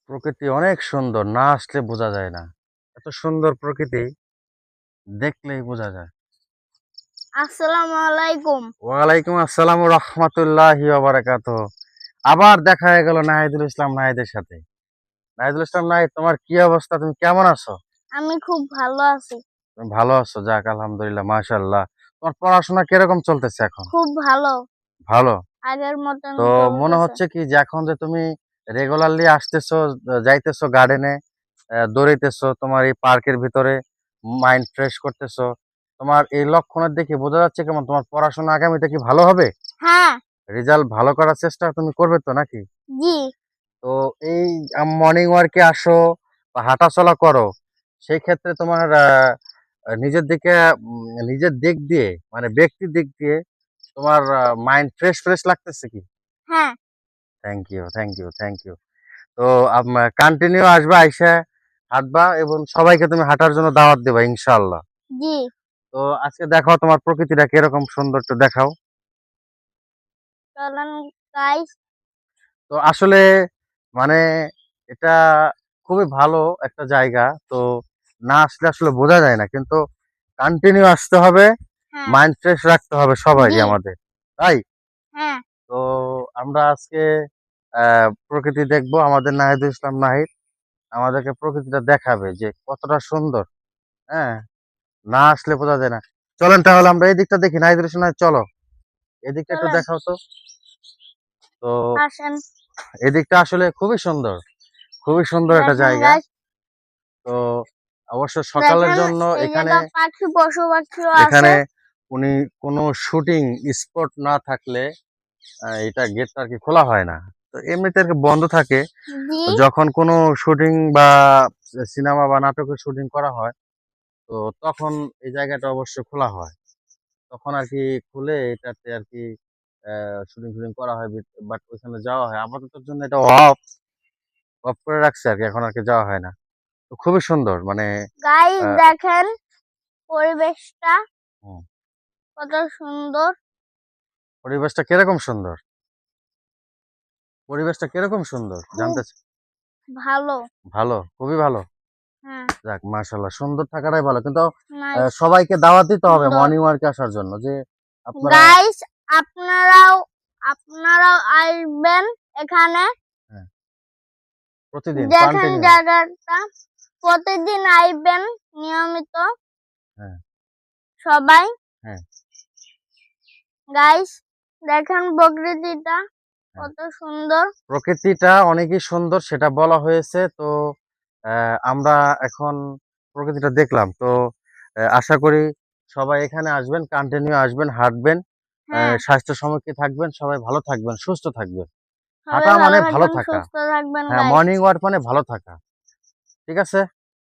প্রকৃতি অনেক সুন্দর, না আসলে বোঝা যায় না। এত সুন্দর প্রকৃতি দেখলেই বোঝা যায়। আসসালামু আলাইকুম। ওয়ালাইকুম আসসালাম ওয়া রাহমাতুল্লাহি ওয়া বারাকাতুহু। আবার দেখা হয়ে গেল নাহিদুল ইসলাম নাহিদের সাথে। নাহিদুল ইসলাম নাহিদ, তোমার কি অবস্থা? তুমি কেমন আছো? আমি খুব ভালো আছি। তুমি ভালো আছো? যাক আলহামদুলিল্লাহ, মাশাআল্লাহ। তোমার পড়াশোনা কিরকম চলতেছে এখন? খুব ভালো। ভালো। আগের মতন তো মনে চলতেছে। হচ্ছে কি যে এখন যে তুমি রেগুলারলি আসতেছো, যাইতেছো গার্ডেনে, দৌড়াইতেছো তোমার এই পার্কের ভিতরে, মাইন্ড ফ্রেশ করতেছো। তোমার এই লক্ষণের দেখে বোঝা যাচ্ছে কেমন তোমার পড়াশোনা আগামীতে কি ভালো হবে? হ্যাঁ। রেজাল্ট ভালো করার চেষ্টা তুমি করবে তো নাকি? জি। তো এই মর্নিং ওয়ার্কে আসো বা হাঁটাচলা করো, সেই ক্ষেত্রে তোমার নিজের দিকে নিজের দিক দিয়ে মানে ব্যক্তির দিক দিয়ে তোমার মাইন্ড ফ্রেশ ফ্রেশ লাগতেছে কি? হ্যাঁ। Thank you, thank you, thank you. তো কন্টিনিউ আসবা, আইসা হাঁটবা এবং সবাইকে তুমি হাঁটার জন্য দাওয়াত দিবা ইনশাআল্লাহ। জি। তো আজকে দেখাও তোমার প্রকৃতিটা কিরকম সুন্দর, একটু দেখাও। চলেন গাইস। তো আসলে মানে এটা খুবই ভালো একটা জায়গা। তো না আসলে আসলে বোঝা যায় না, কিন্তু কন্টিনিউ আসতে হবে, হ্যাঁ। মাইন্ড ফ্রেশ রাখতে হবে সবারই জি। আমাদের, তাই। হ্যাঁ। তো আমরা আজকে প্রকৃতি দেখবো, আমাদের নাহিদুল ইসলাম নাহিদ আমাদেরকে প্রকৃতিটা দেখাবে যে কতটা সুন্দর। হ্যাঁ, না আসলে বোঝা যায় না। চলেন তাহলে আমরা এই দিকটা দেখি, নাহিদুল ইসলাম নাহিদ, চলো এদিকটা একটু চলেন দেখাও তো। তো আসেন। এদিকটা আসলে খুবই সুন্দর, খুবই সুন্দর একটা দেখেন জায়গা। গাইস। তো অবশ্য সকালের দেখেন জন্য এই এখানে জায়গা পাখি পশু পাখিও আছে। এখানে উনি কোনো শুটিং স্পট না থাকলে এটা গেটটা আর কি খোলা হয় না। তো এমনিতে আর কি বন্ধ থাকে। জি। তো যখন কোনো শুটিং বা সিনেমা বা নাটকের শুটিং করা হয়, তো তখন এই জায়গাটা অবশ্য খোলা হয়। তখন আর কি খুলে এটাতে আর কি শুটিং টুটিং করা হয়, বাট ওইখানে যাওয়া হয়। আপাতত জন্য এটা অফ অফ করে রাখছে আর কি, এখন আর কি যাওয়া হয় না। তো খুবই সুন্দর মানে গাইস আহ, দেখেন পরিবেশটা হুম, কত সুন্দর। পরিবেশটা কিরকম সুন্দর, পরিবেশটা কিরকম সুন্দর খুব জানতে ভালো। ভালো, খুবই ভালো। হ্যাঁ। যাক মাশাআল্লাহ, সুন্দর থাকাটাই ভালো, কিন্তু নাইস। সবাইকে দাওয়াত দিতে হবে সুন্দর। মর্নিং ওয়ার্কে আসার জন্য, যে আপনারা গাইস আপনারাও আপনারাও আসবেন এখানে। হ্যাঁ, প্রতিদিন দেখেন কন্টিনিউ। জায়গাটা প্রতিদিন আইবেন নিয়মিত হ্যাঁ, সবাই। হ্যাঁ, গাইস দেখেন প্রকৃতিটা হ্যাঁ। কত সুন্দর। প্রকৃতিটা অনেকই সুন্দর সেটা বলা হয়েছে। তো আমরা এখন প্রকৃতিটা দেখলাম। তো আশা করি সবাই এখানে আসবেন, কন্টিনিউ আসবেন, হাঁটবেন, হ্যাঁ। স্বাস্থ্য সম্মুখে থাকবেন, সবাই ভালো থাকবেন, সুস্থ থাকবেন। সবাই হাঁটা ভালো মানে ভালো থাকবেন থাকা। সুস্থ থাকবেন হ্যাঁ, গাইস। মর্নিং ওয়াক মানে ভালো থাকা। ঠিক আছে?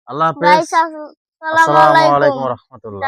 আল্লাহ হাফেজ। গাইস আসসালামু আসসালামু আলাইকুম। আলাইকুম ওয়া রাহমাতুল্লাহ।